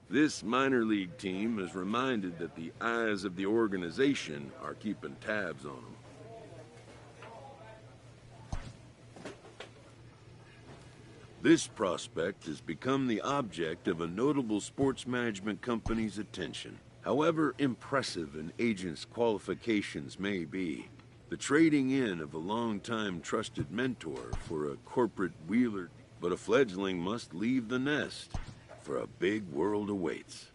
This minor league team is reminded that the eyes of the organization are keeping tabs on them. This prospect has become the object of a notable sports management company's attention. However impressive an agent's qualifications may be, the trading in of a long-time trusted mentor for a corporate wheeler, but a fledgling must leave the nest, for a big world awaits.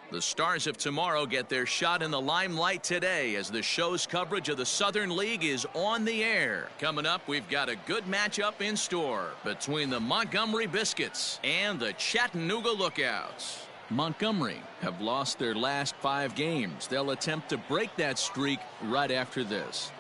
The stars of tomorrow get their shot in the limelight today as the show's coverage of the Southern League is on the air. Coming up, we've got a good matchup in store between the Montgomery Biscuits and the Chattanooga Lookouts. Montgomery have lost their last 5 games. They'll attempt to break that streak right after this.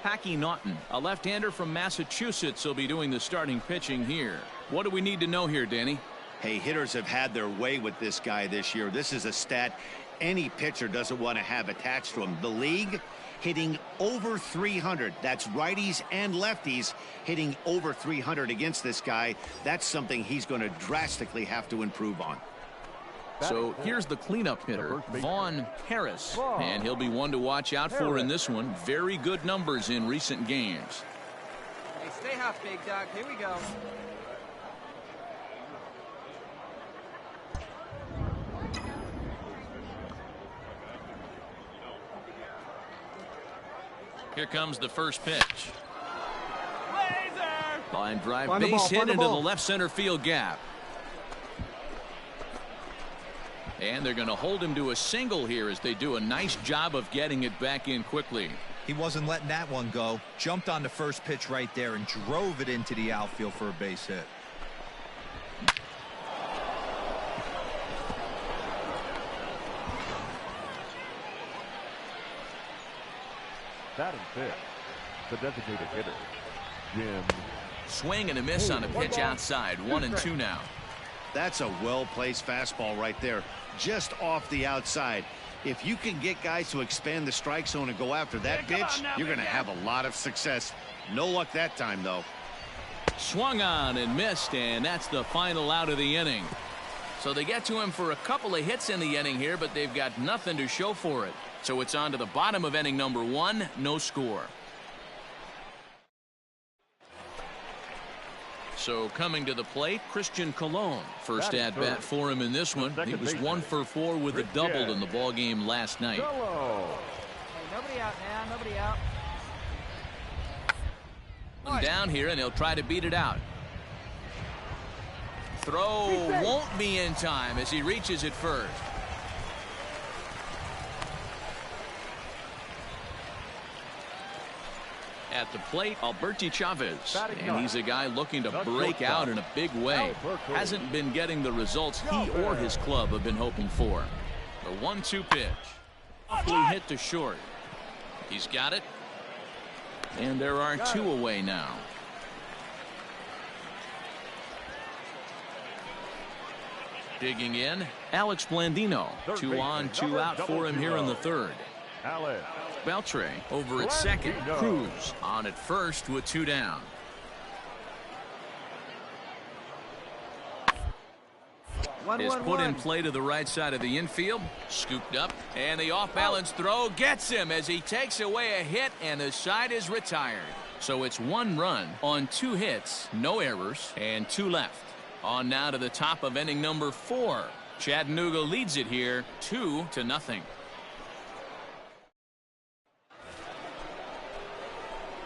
Packy Naughton, a left-hander from Massachusetts, will be doing the starting pitching here. What do we need to know here, Danny? Hey, hitters have had their way with this guy this year. This is a stat any pitcher doesn't want to have attached to him. The league hitting over 300. That's righties and lefties hitting over 300 against this guy. That's something he's going to drastically have to improve on. So here's the cleanup hitter, Vaughn Harris, and he'll be one to watch out for in this one. Very good numbers in recent games. Hey, stay hot, big dog. Here we go. Here comes the first pitch. Laser! Line drive, base hit into the left center field gap. And they're going to hold him to a single here as they do a nice job of getting it back in quickly. He wasn't letting that one go. Jumped on the first pitch right there and drove it into the outfield for a base hit. Batting fifth, the designated hitter, Jim. Swing and a miss on a pitch outside. 1-2 now. That's a well-placed fastball right there, just off the outside. If you can get guys to expand the strike zone and go after that pitch, you're going to have a lot of success. No luck that time, though. Swung on and missed, and that's the final out of the inning. So they get to him for a couple of hits in the inning here, but they've got nothing to show for it. So it's on to the bottom of inning number 1, no score. So coming to the plate, Christian Colon. First at bat for him in this one. He was 1 for 4 with a double in the ball game last night. Hey, nobody out now, nobody out. Down here, and he'll try to beat it out. Throw won't be in time as he reaches it first. At the plate, Alberti Chavez, and he's a guy looking to break out in a big way. Hasn't been getting the results he or his club have been hoping for. The 1-2 pitch. Blue hit to short. He's got it. And there are 2 away now. Digging in, Alex Blandino. 2 on, 2 out for him here in the third. Beltre over at second. Cruz on at first with 2 down. Is put in play to the right side of the infield. Scooped up, and the off-balance throw gets him as he takes away a hit, and the side is retired. So it's 1 run on 2 hits, no errors, and 2 left. On now to the top of inning number 4. Chattanooga leads it here 2-0.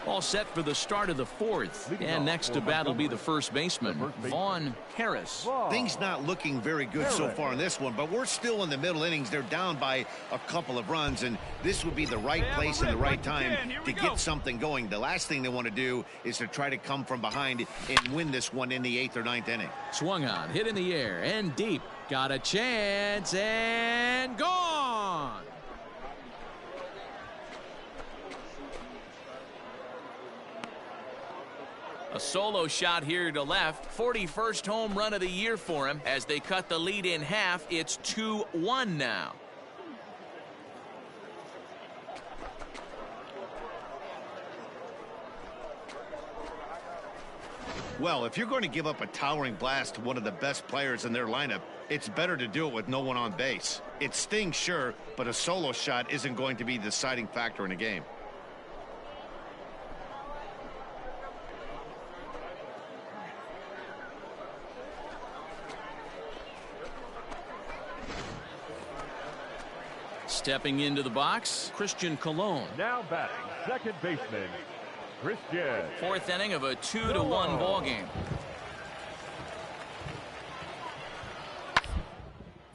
All set for the start of the 4th. And next to bat will be the first baseman, Vaughn Harris. Things not looking very good so far in this one, but we're still in the middle innings. They're down by a couple of runs, and this would be the right place and the right time to get something going. The last thing they want to do is to try to come from behind and win this one in the 8th or 9th inning. Swung on, hit in the air, and deep. Got a chance, and gone. A solo shot here to left. 41st home run of the year for him. As they cut the lead in half, it's 2-1 now. Well, if you're going to give up a towering blast to one of the best players in their lineup, it's better to do it with no one on base. It stings, sure, but a solo shot isn't going to be the deciding factor in a game. Stepping into the box, Christian Colon. Now batting, second baseman, Christian. Fourth inning of a 2-1 ball game.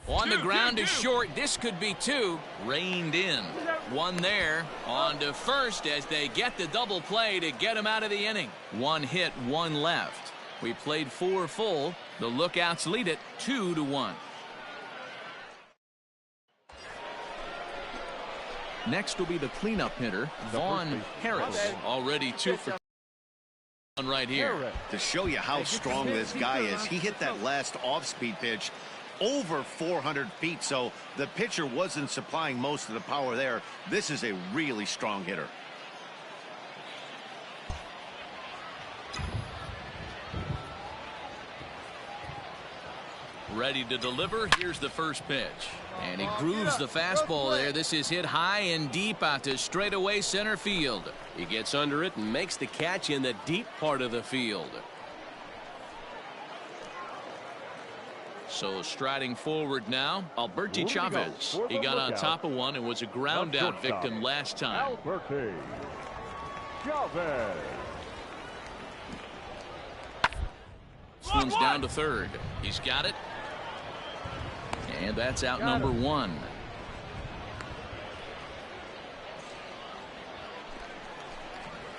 On the ground to short. This could be two. Reined in. One there. On to first as they get the double play to get him out of the inning. One hit, one left. We played 4 full. The Lookouts lead it 2-1. Next will be the cleanup hitter, Vaughn Harris. Already 2 for right here. To show you how strong this guy is, he hit that last off-speed pitch over 400 feet, so the pitcher wasn't supplying most of the power there. This is a really strong hitter. Ready to deliver. Here's the first pitch. And he grooves the fastball there. This is hit high and deep out to straightaway center field. He gets under it and makes the catch in the deep part of the field. So striding forward now, Alberti Chavez. He got on top of one and was a ground out victim last time. Alberti Chavez. Swings down to third. He's got it. And that's out number 1.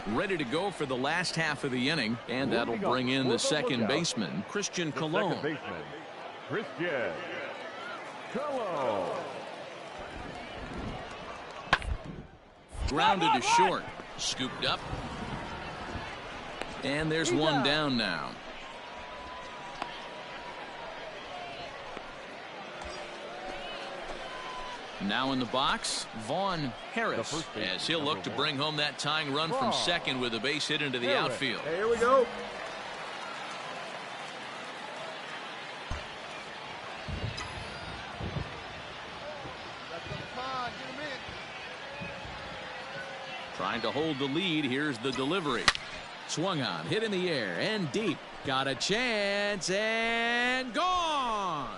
Ready to go for the last half of the inning. And that'll bring in the second baseman, Christian Colon. Second baseman, Christian Colon. Grounded to short. Scooped up. And there's one down now. Now in the box, Vaughn Harris, as he'll look to bring home that tying run from second with a base hit into the outfield. Here we go. Trying to hold the lead. Here's the delivery. Swung on, hit in the air and deep. Got a chance and gone.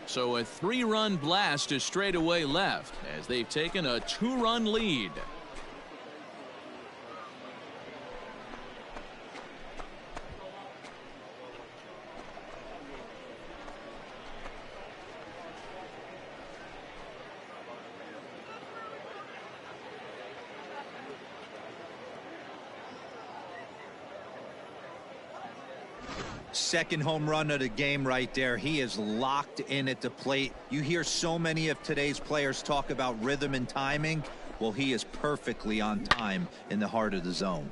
So a 3-run blast to straightaway left as they've taken a 2-run lead. Second home run of the game right there. He is locked in at the plate. You hear so many of today's players talk about rhythm and timing. Well, he is perfectly on time in the heart of the zone.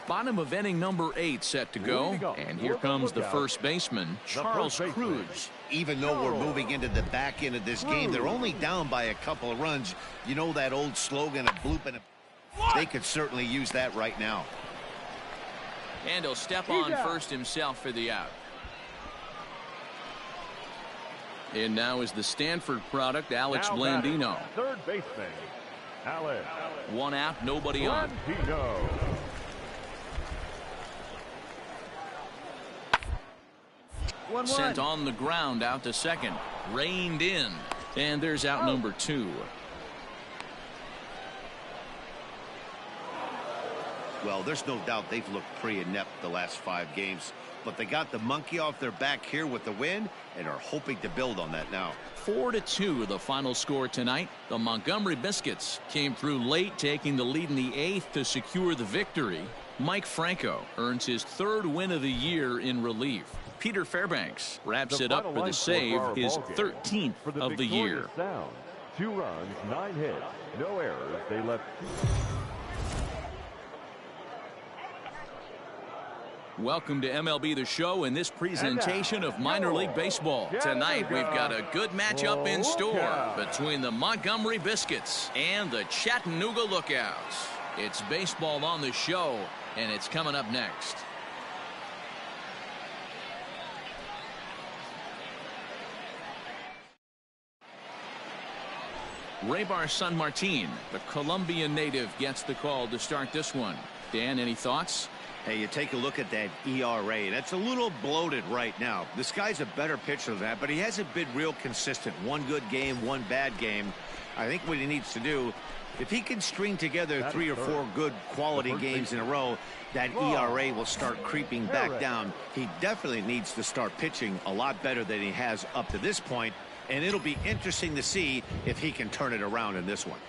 Bottom of inning number 8 set to go. And here comes the first baseman, Charles Cruz. Even though we're moving into the back end of this game, they're only down by a couple of runs. You know that old slogan, a bloop and they could certainly use that right now. And he'll step on first himself for the out. And now is the Stanford product, Alex Blandino. Third baseman, Alex. One out, nobody on. Blandino. Sent on the ground out to second. Reined in. And there's out number 2. Well, there's no doubt they've looked pretty inept the last 5 games. but they got the monkey off their back here with the win and are hoping to build on that now. 4-2 the final score tonight. The Montgomery Biscuits came through late, taking the lead in the 8th to secure the victory. Mike Franco earns his 3rd win of the year in relief. Peter Fairbanks wraps it up for the save, his 13th of the year. Sound. 2 runs, 9 hits, no errors. They left. Welcome to MLB The Show in this presentation of minor league baseball. Tonight we've got a good matchup in store between the Montgomery Biscuits and the Chattanooga Lookouts. It's baseball on the show, and it's coming up next. Raybar San Martin, the Colombian native, gets the call to start this one. Dan, any thoughts? Hey, you take a look at that ERA, and it's a little bloated right now. This guy's a better pitcher than that, but he hasn't been real consistent. One good game, one bad game. I think what he needs to do, if he can string together 3 or 4 good quality games in a row, that ERA will start creeping back down. He definitely needs to start pitching a lot better than he has up to this point, and it'll be interesting to see if he can turn it around in this one.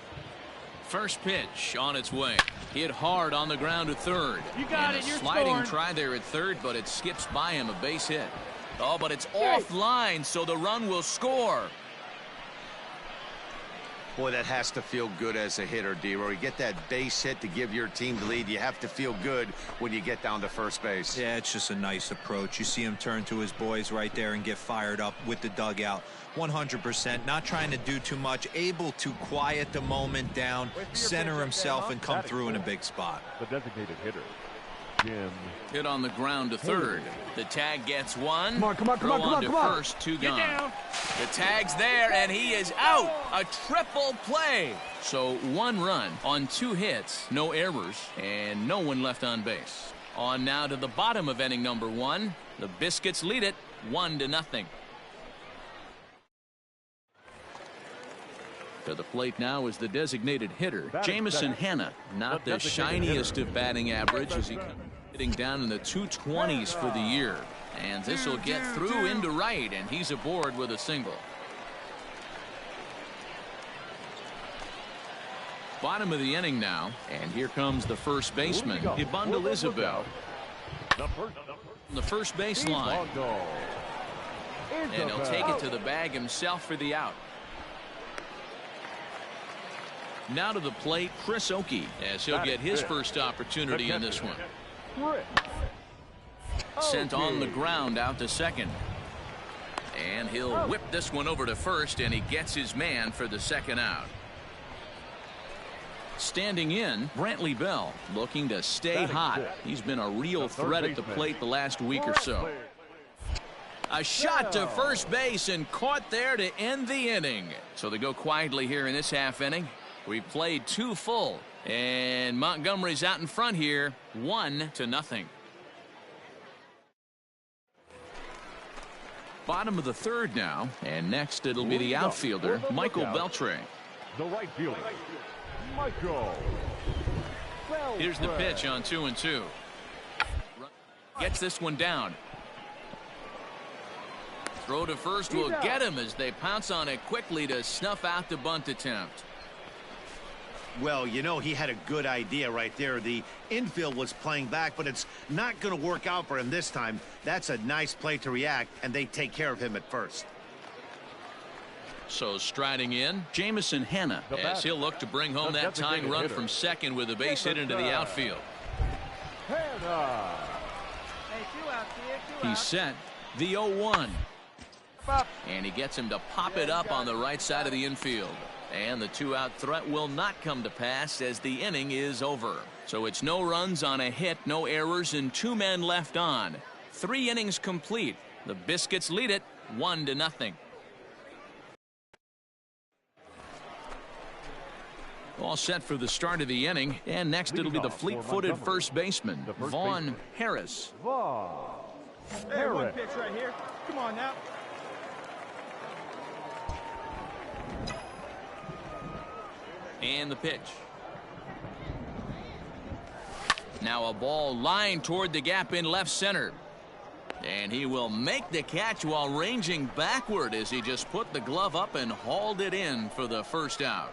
First pitch on its way. Hit hard on the ground to third. You got and it. You're sliding scoring. try there at third, but it skips by him, a base hit. Oh, but it's offline, so the run will score. Boy, that has to feel good as a hitter, D-Roy. You get that base hit to give your team the lead. You have to feel good when you get down to first base. Yeah, it's just a nice approach. You see him turn to his boys right there and get fired up with the dugout. 100%, not trying to do too much, able to quiet the moment down, center himself, and come through in a big spot. The designated hitter, Jim. Hit on the ground to third. The tag gets one. Come on, come on, come on, come on, to come on. first, 2 gone. The tag's there, and he is out. A triple play. So 1 run on 2 hits, no errors, and no one left on base. On now to the bottom of inning number 1. The Biscuits lead it 1-0. To the plate now is the designated hitter, Jamison Hanna. Not the shiniest of batting average as he comes hitting down in the 220s for the year. And this will get through into right, and he's aboard with a single. Bottom of the inning now, and here comes the first baseman, Ibanda Isabel. The first base line. And he'll take it to the bag himself for the out. Now to the plate, Chris Oakey, as he'll get his first opportunity in this one. Sent on the ground out to second. And he'll whip this one over to first, and he gets his man for the second out. Standing in, Brantley Bell, looking to stay hot. He's been a real threat at the plate the last week or so. A shot to first base and caught there to end the inning. So they go quietly here in this half inning. We played 2 full, and Montgomery's out in front here, 1-0. Bottom of the third now, and next it'll be the outfielder, Michael Beltre. The right fielder, Michael. Here's the pitch on 2-2. Gets this one down. Throw to first will get him as they pounce on it quickly to snuff out the bunt attempt. Well, you know, he had a good idea right there. The infield was playing back, but it's not going to work out for him this time. That's a nice play to react, and they take care of him at first. So striding in, Jamison Hanna, as he'll look to bring home that tying run from second with a base hit into the outfield. Hanna. Hey, 2 out, kid. 2 out. He's set. The 0-1. And he gets him to pop it up on the right side of the infield. And the 2-out threat will not come to pass as the inning is over. So it's no runs on a hit, no errors, and 2 men left on. 3 innings complete. The Biscuits lead it 1-0. All set for the start of the inning, and next it'll be the fleet-footed first baseman, Vaughn Harris. Hey, 1 pitch right here. Come on now. And the pitch. Now a ball lined toward the gap in left center. And he will make the catch while ranging backward as he just put the glove up and hauled it in for the first out.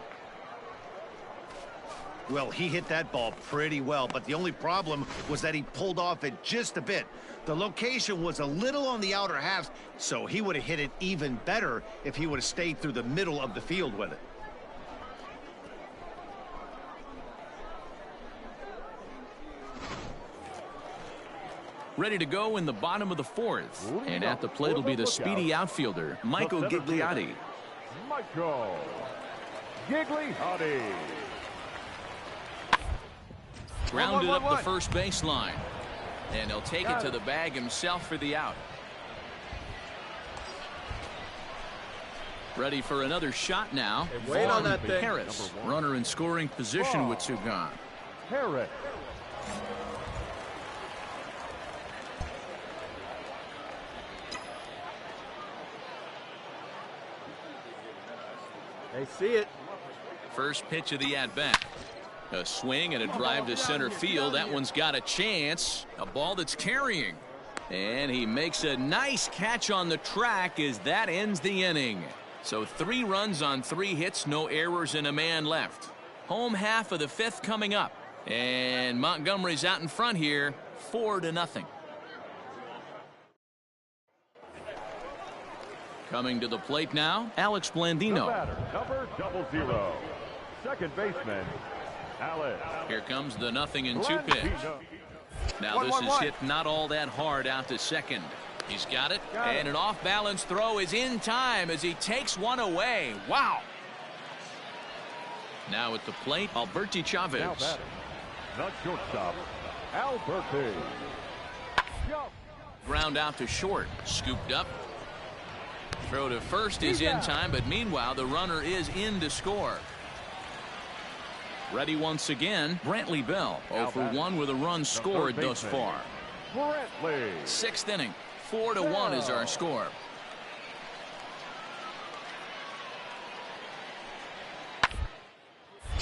Well, he hit that ball pretty well, but the only problem was that he pulled off it just a bit. The location was a little on the outer half, so he would have hit it even better if he would have stayed through the middle of the field with it. Ready to go in the bottom of the fourth. And at the plate will be the speedy outfielder, Michael Gigliotti. Michael Gigliotti. Grounded up the first baseline. And he'll take it to the bag himself for the out. Ready for another shot now. Wait on that thing. Harris, runner in scoring position with two gone. Harris. They see it. First pitch of the at-bat. A swing and a drive to center field. That one's got a chance. A ball that's carrying. And he makes a nice catch on the track as that ends the inning. So 3 runs on 3 hits, no errors, and a man left. Home half of the 5th coming up. And Montgomery's out in front here, 4-0. Coming to the plate now, Alex Blandino. Number 00. Second baseman, Alex. Here comes the 0-2 pitch. Now this is hit not all that hard out to second. He's got it, and an off-balance throw is in time as he takes one away. Wow. Now at the plate, Alberti Chavez. Now batting, the shortstop, Alberti. Ground out to short, scooped up. Throw to first is in time, but meanwhile the runner is in to score. Ready once again, Brantley Bell, 0 for 1 with a run scored thus far. Brantley. 6th inning, 4-1 is our score.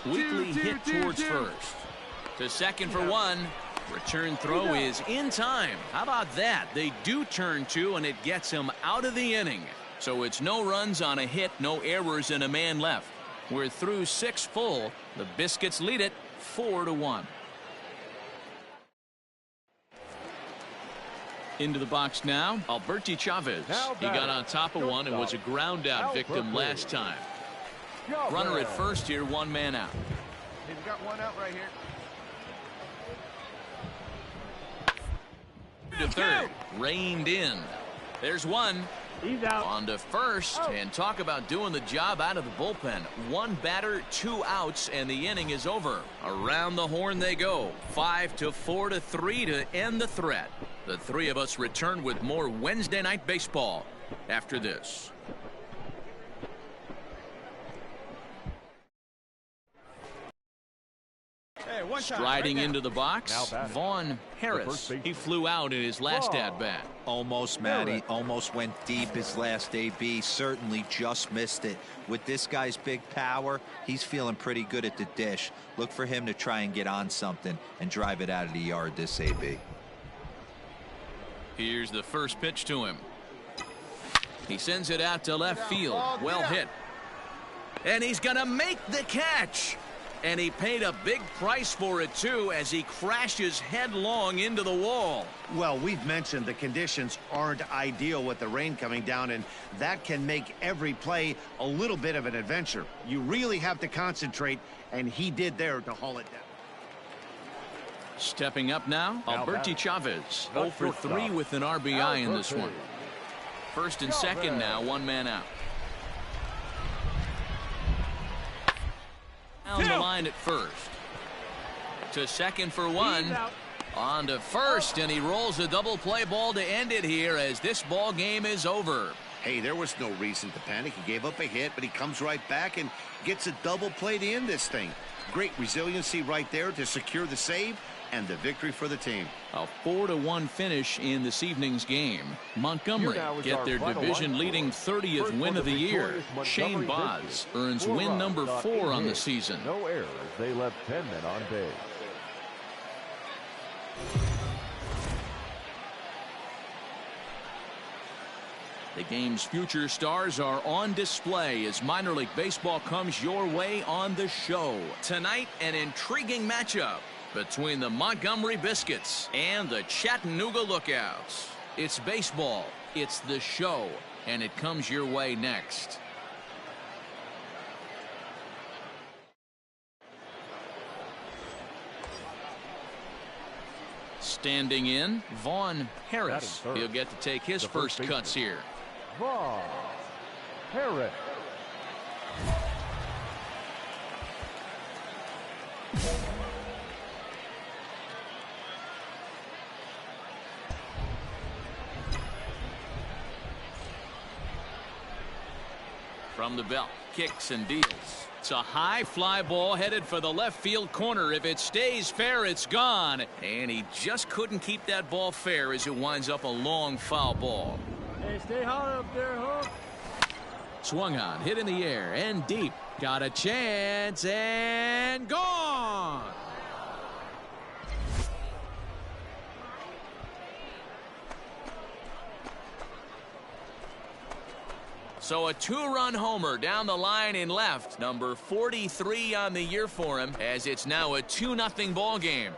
Weekly hit towards first. To second for 1. Return throw is in time. How about that? They do turn 2, and it gets him out of the inning. So it's no runs on a hit, no errors, and a man left. We're through 6 full. The Biscuits lead it 4-1. Into the box now, Alberti Chavez. He got on top of one and was a ground out victim last time. Runner at first here, 1 man out. He's got 1 out right here. To third, reined in. There's 1. He's out. On to first, and talk about doing the job out of the bullpen. 1 batter, 2 outs, and the inning is over. Around the horn they go. 5-4-3 to end the threat. The 3 of us return with more Wednesday night baseball after this. Striding into the box, Vaughn Harris. He flew out in his last at-bat. Almost, Matty. Almost went deep his last AB. Certainly just missed it. With this guy's big power, he's feeling pretty good at the dish. Look for him to try and get on something and drive it out of the yard this AB. Here's the first pitch to him. He sends it out to left field. Well hit. And he's going to make the catch. And he paid a big price for it, too, as he crashes headlong into the wall. Well, we've mentioned the conditions aren't ideal with the rain coming down, and that can make every play a little bit of an adventure. You really have to concentrate, and he did there to haul it down. Stepping up now, Alberti Chavez. 0 for 3 with an RBI in this one. First and second now, 1 man out. Down the line at first. To second for 1. On to first, and he rolls a double play ball to end it here as this ball game is over. Hey, there was no reason to panic. He gave up a hit, but he comes right back and gets a double play to end this thing. Great resiliency right there to secure the save and the victory for the team. A 4-1 finish in this evening's game. Montgomery get their division-leading 30th win of the year. Shane Boz earns win number 4 on the season. No errors. They left 10 men on base. The game's future stars are on display as minor league baseball comes your way on the show. Tonight, an intriguing matchup between the Montgomery Biscuits and the Chattanooga Lookouts. It's baseball, it's the show, and it comes your way next. Standing in, Vaughn Harris. He'll get to take his first cuts here. Vaughn Harris. From the belt, kicks and deals. It's a high fly ball headed for the left field corner. If it stays fair, it's gone. And he just couldn't keep that ball fair as it winds up a long foul ball. Hey, stay hot up there, Hook. Swung on, hit in the air and deep. Got a chance and gone. So a two-run homer down the line in left. Number 43 on the year for him, as it's now a 2-0 ball game.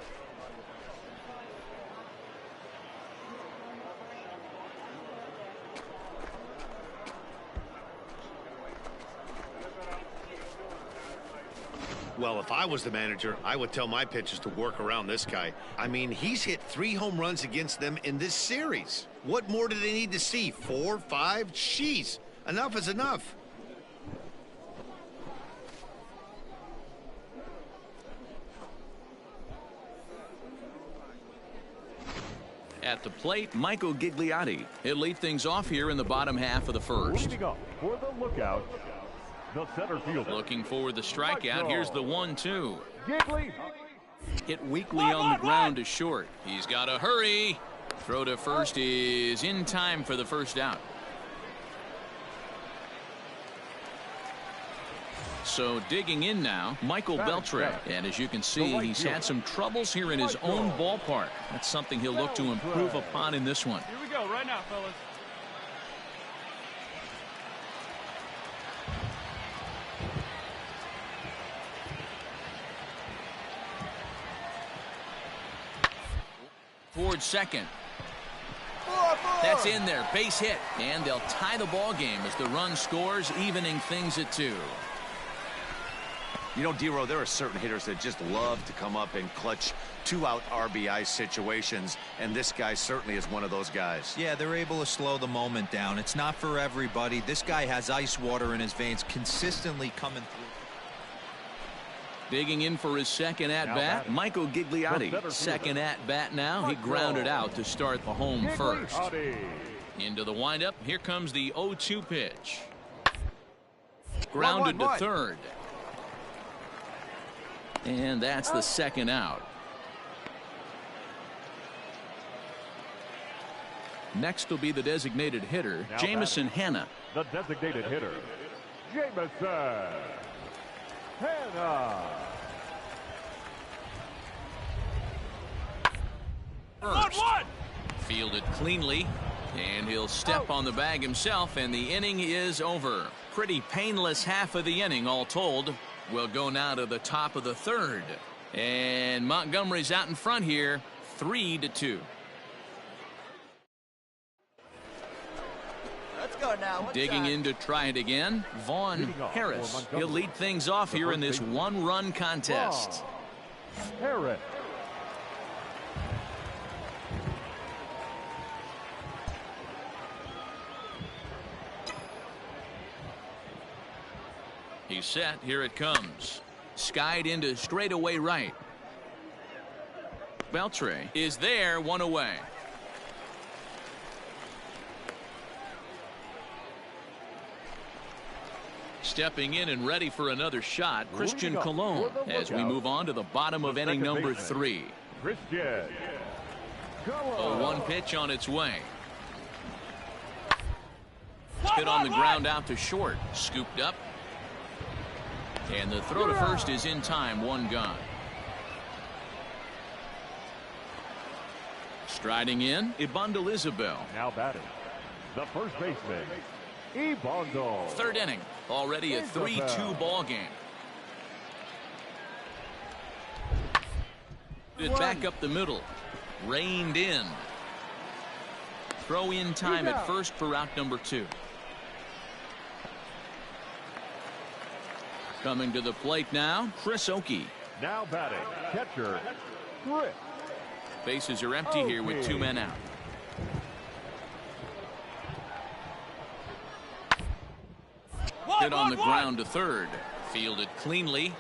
Well, if I was the manager, I would tell my pitchers to work around this guy. I mean, he's hit 3 home runs against them in this series. What more do they need to see? 4, 5? Jeez. Enough is enough. At the plate, Michael Gigliotti. He'll lead things off here in the bottom half of the first. Leading up for the Lookout, the center fielder. Looking for the strikeout. Here's the 1-2. Giggly. Hit weakly on the ground to short. He's got to hurry. Throw to first is in time for the first out. So digging in now, Michael Beltre. And as you can see, he's had some troubles here in his own ballpark. That's something he'll look to improve upon in this one. Here we go, right now, fellas. Towards second. That's in there, base hit. And they'll tie the ball game as the run scores, evening things at 2. You know, D-Row, there are certain hitters that just love to come up in clutch 2-out RBI situations, and this guy certainly is one of those guys. Yeah, they're able to slow the moment down. It's not for everybody. This guy has ice water in his veins, consistently coming through. Digging in for his second at-bat, Michael Gigliotti. Second at-bat now. He grounded out to start the home first. Into the windup. Here comes the 0-2 pitch. Grounded to third. And that's the second out. Next will be the designated hitter, Jamison Hanna. The designated hitter, Jamison Hanna. First. Fielded cleanly. And he'll step on the bag himself, and the inning is over. Pretty painless half of the inning, all told. We'll go now to the top of the third. And Montgomery's out in front here, 3-2. Let's go now. Digging in to try it again, Vaughn Harris. He'll lead things off here in this one-run contest. Harris. He's set. Here it comes. Skied into straightaway right. Beltre is there, one away. Stepping in and ready for another shot, Christian Colon, as we move on to the bottom of inning number 3. Christian A 1 pitch on its way. Hit on the ground out to short. Scooped up. And the throw to first is in time, 1 gone. Striding in, Ibandel Isabel. Now batting, the first baseman, Ibondo. Third inning, already a 3-2 ball game. Back up the middle, reined in. Throw in time at first for out number 2. Coming to the plate now, Chris Oakey. Now batting, catcher, Chris. Bases are empty here with 2 men out. Hit on the ground to third. Fielded cleanly.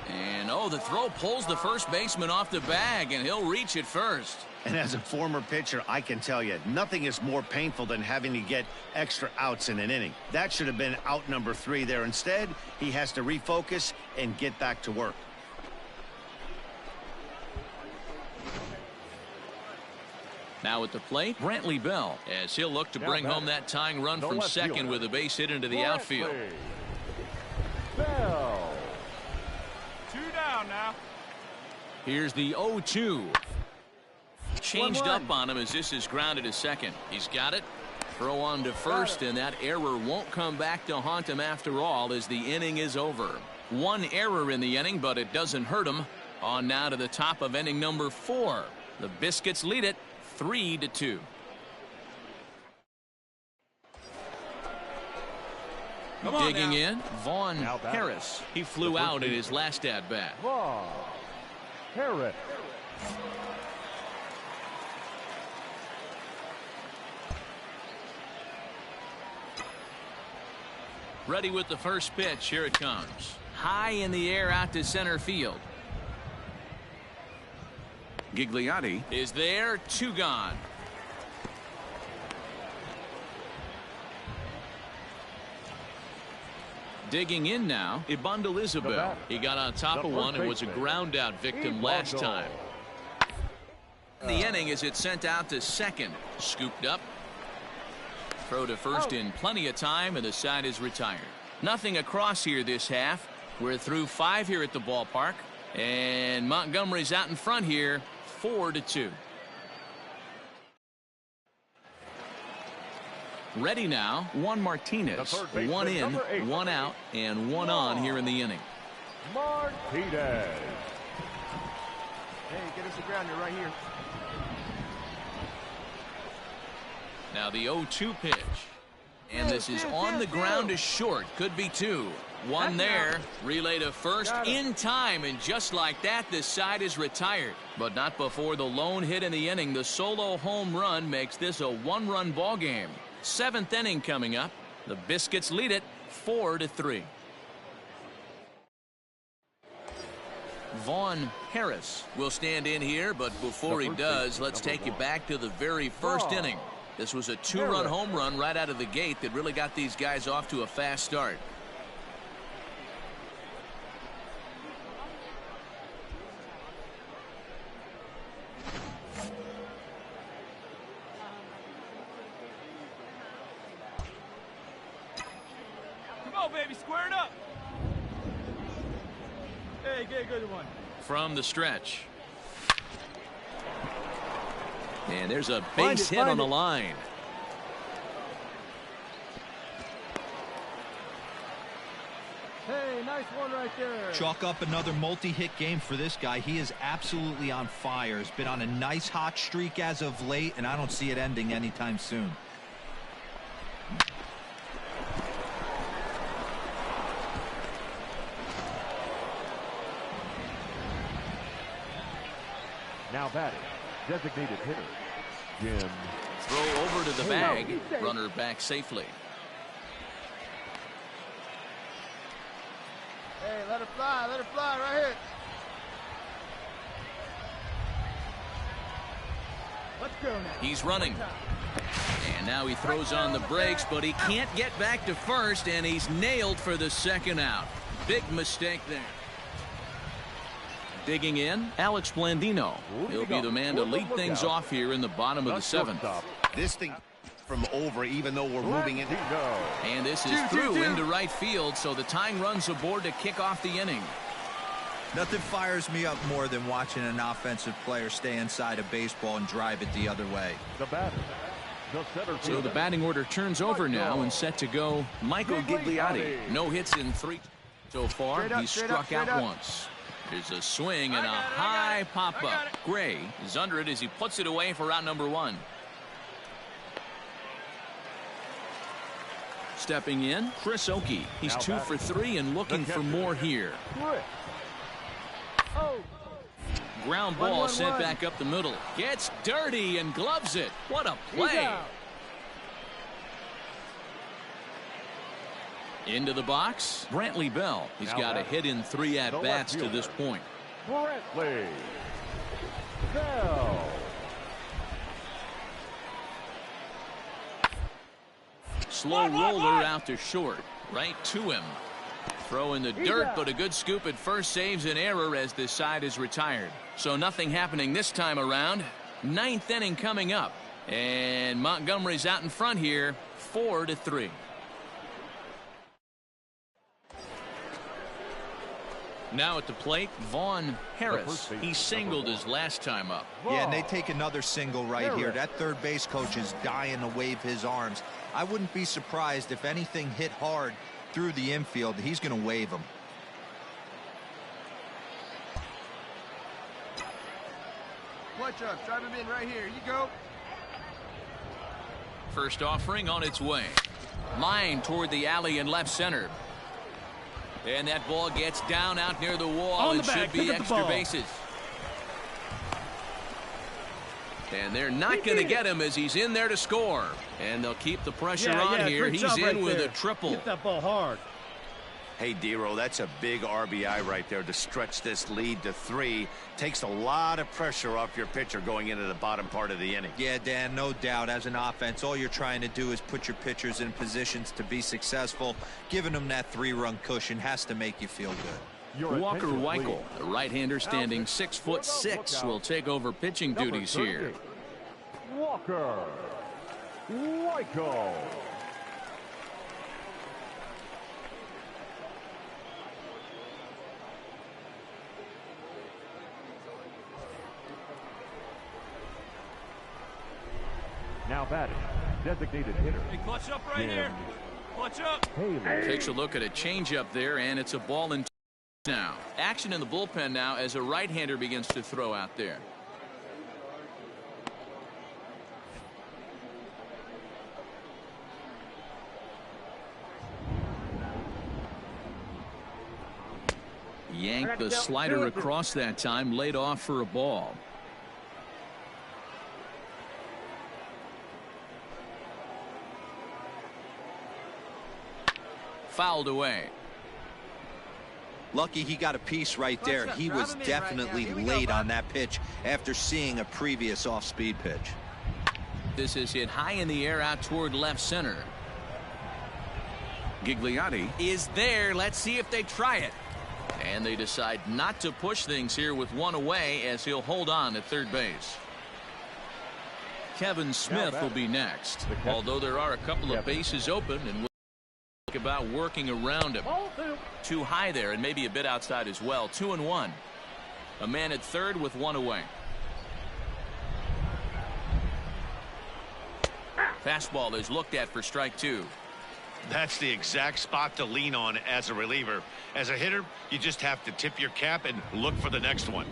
And the throw pulls the first baseman off the bag, and he'll reach it first. And as a former pitcher, I can tell you, nothing is more painful than having to get extra outs in an inning. That should have been out number 3 there. Instead, he has to refocus and get back to work. Now at the plate, Brantley Bell, as he'll look to bring home that tying run from second with a base hit into the outfield. Bell. 2 down now. Here's the 0-2. Changed up on him as this is grounded to second. He's got it. Throw on to first, and that error won't come back to haunt him after all as the inning is over. 1 error in the inning, but it doesn't hurt him. On now to the top of inning number 4. The Biscuits lead it 3-2. Digging in, Vaughn Harris. He flew out in his last at-bat. Vaughn Harris. Ready with the first pitch. Here it comes. High in the air out to center field. Gigliotti is there. 2 gone. Digging in now, Ibondo Isabel. He got on top of one and was a ground out victim last time. The inning as it's sent out to second. Scooped up. Throw to first in plenty of time, and the side is retired. Nothing across here this half. We're through 5 here at the ballpark, and Montgomery's out in front here, 4-2. Ready now, Juan Martinez. 1 in, 1 out, and 1 on here in the inning. Martinez. Hey, get us the ground. You're right here. Now the 0-2 pitch. And this is on the ground is short. Could be 2. 1 there. Relay to first in time. And just like that, this side is retired. But not before the lone hit in the inning. The solo home run makes this a 1-run ball game. 7th inning coming up. The Biscuits lead it 4-3. Vaughn Harris will stand in here. But before he does, let's take you back to the very first inning. This was a 2-run home run right out of the gate that really got these guys off to a fast start. Come on, baby, square it up. Hey, get a good one. From the stretch. And there's a base hit on the line. Hey, nice one right there. Chalk up another multi-hit game for this guy. He is absolutely on fire. He's been on a nice hot streak as of late, and I don't see it ending anytime soon. Now batting, designated hitter, Jim. Throw over to the bag. Runner back safely. Hey, let her fly right here. Let's go now. He's running. And now he throws on the brakes, but he can't get back to first, and he's nailed for the second out. Big mistake there. Digging in, Alex Blandino. He'll be the man to lead things off here in the bottom of the 7th. This thing from over, even though we're moving it. And this is through into right field, so the tying run's aboard to kick off the inning. Nothing fires me up more than watching an offensive player stay inside a baseball and drive it the other way. The batter, So the batting order turns over now and set to go Michael Gigliotti. No hits in 3 so far. He's struck out once. There's a swing and a high pop-up. Gray is under it as he puts it away for out number 1. Stepping in, Chris Oakey. He's 2 for 3 and looking for more here. Ground ball sent back up the middle. Gets dirty and gloves it. What a play. Into the box, Brantley Bell. He's got a hit in 3 at-bats to this point. Brantley Bell. Slow roller out to short. Right to him. Throw in the dirt, but a good scoop at first saves an error as this side is retired. So nothing happening this time around. 9th inning coming up. And Montgomery's out in front here, 4-3. Now at the plate, Vaughn Harris. He singled his last time up. Yeah, and they take another single right here. That third base coach is dying to wave his arms. I wouldn't be surprised if anything hit hard through the infield. He's going to wave them. Watch up. Drive him in right here. You go. First offering on its way. Line toward the alley in left center. And that ball gets down out near the wall and should be extra bases. And they're not going to get him as he's in there to score. And they'll keep the pressure on here. He's in with a triple. Hit that ball hard. Hey, Dero, that's a big RBI right there to stretch this lead to 3. Takes a lot of pressure off your pitcher going into the bottom part of the inning. Yeah, Dan, no doubt. As an offense, all you're trying to do is put your pitchers in positions to be successful. Giving them that 3-run cushion has to make you feel good. Walker Weichel, the right-hander standing 6'6", will take over pitching duties here. Walker Weichel. Now batting, designated hitter. Hey, clutch up right here. Clutch up. Takes a look at a changeup there, and it's a ball and now. Action in the bullpen now as a right-hander begins to throw out there. Yanked the slider across that time, laid off for a ball. Fouled away. Lucky he got a piece right there. He was definitely late on that pitch after seeing a previous off-speed pitch. This is hit high in the air out toward left center. Gigliotti is there. Let's see if they try it. And they decide not to push things here with 1 away as he'll hold on at third base. Kevin Smith will be next. Although there are a couple of bases open and we'll think about working around him. Too high there and maybe a bit outside as well. 2-1. A man at third with 1 away. Fastball is looked at for strike 2. That's the exact spot to lean on as a reliever. As a hitter, you just have to tip your cap and look for the next one.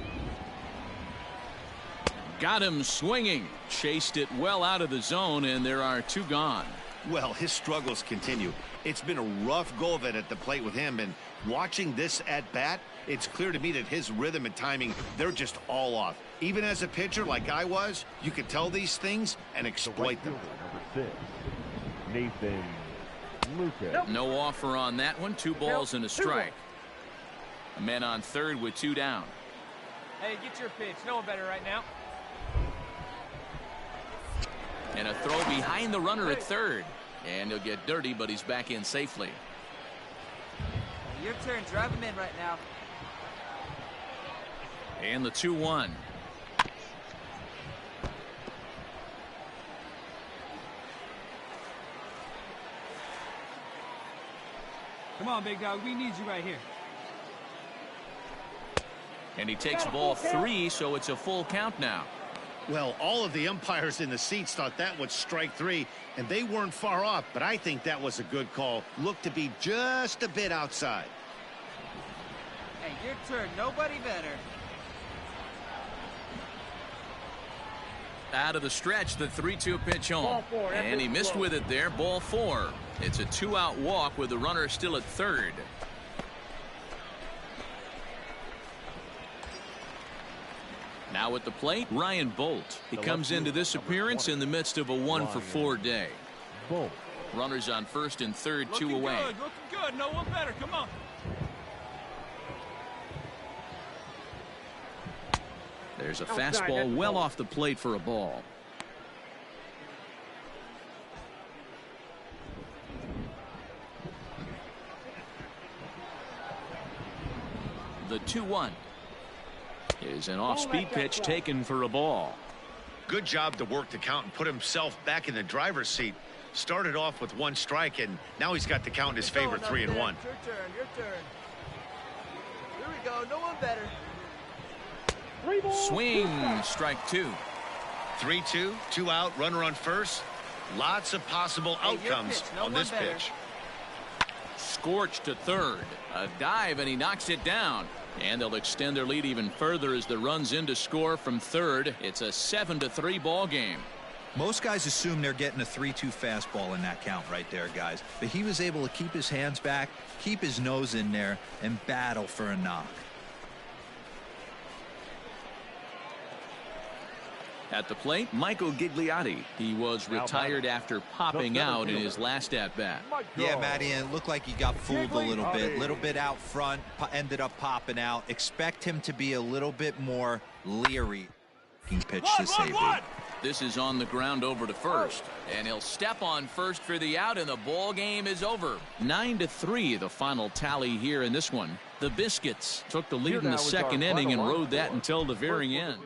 Got him swinging. Chased it well out of the zone, and there are 2 gone. Well, his struggles continue. It's been a rough go of it at the plate with him, and watching this at bat, it's clear to me that his rhythm and timing, they're just all off. Even as a pitcher like I was, you could tell these things and exploit them. Number 6, Nathan Lucas. No offer on that one. 2 balls and a strike. A man on third with 2 down. Hey, get your pitch. No one better right now. And a throw behind the runner at third. And he'll get dirty, but he's back in safely. Your turn. Drive him in right now. And the 2-1. Come on, big dog. We need you right here. And he takes ball 3, so it's a full count now. Well, all of the umpires in the seats thought that was strike 3, and they weren't far off, but I think that was a good call. Looked to be just a bit outside. Hey, your turn. Nobody better. Out of the stretch, the 3-2 pitch home. And he missed with it there, ball 4. It's a 2-out walk with the runner still at third. Now at the plate, Ryan Bolt. He comes into this appearance in the midst of a 1-for-4 day. Bolt. Runners on first and third, Looking 2 away. Good, looking good. No one better. Come on. There's a fastball well off the plate for a ball. The 2-1 is an off-speed pitch taken for a ball. Good job to work the count and put himself back in the driver's seat. Started off with 1 strike, and now he's got the count in his favor, 3-1. Your turn. Your turn. Here we go. No one better. Swing, strike 2. 3-2, 2 out, runner on first. Lots of possible outcomes on this pitch. Scorched to third. A dive, and he knocks it down. And they'll extend their lead even further as the run's in to score from third. It's a 7-3 ball game. Most guys assume they're getting a 3-2 fastball in that count right there, guys. But he was able to keep his hands back, keep his nose in there, and battle for a knock. At the plate, Michael Gigliotti. He was retired after popping out in his last at-bat. Yeah, Matty, and it looked like he got fooled a little bit out front, ended up popping out. Expect him to be a little bit more leery. He pitched to save it. This is on the ground over to first, and he'll step on first for the out, and the ball game is over. 9-3 the final tally here in this one. The Biscuits took the lead in the second inning and rode that until the very end.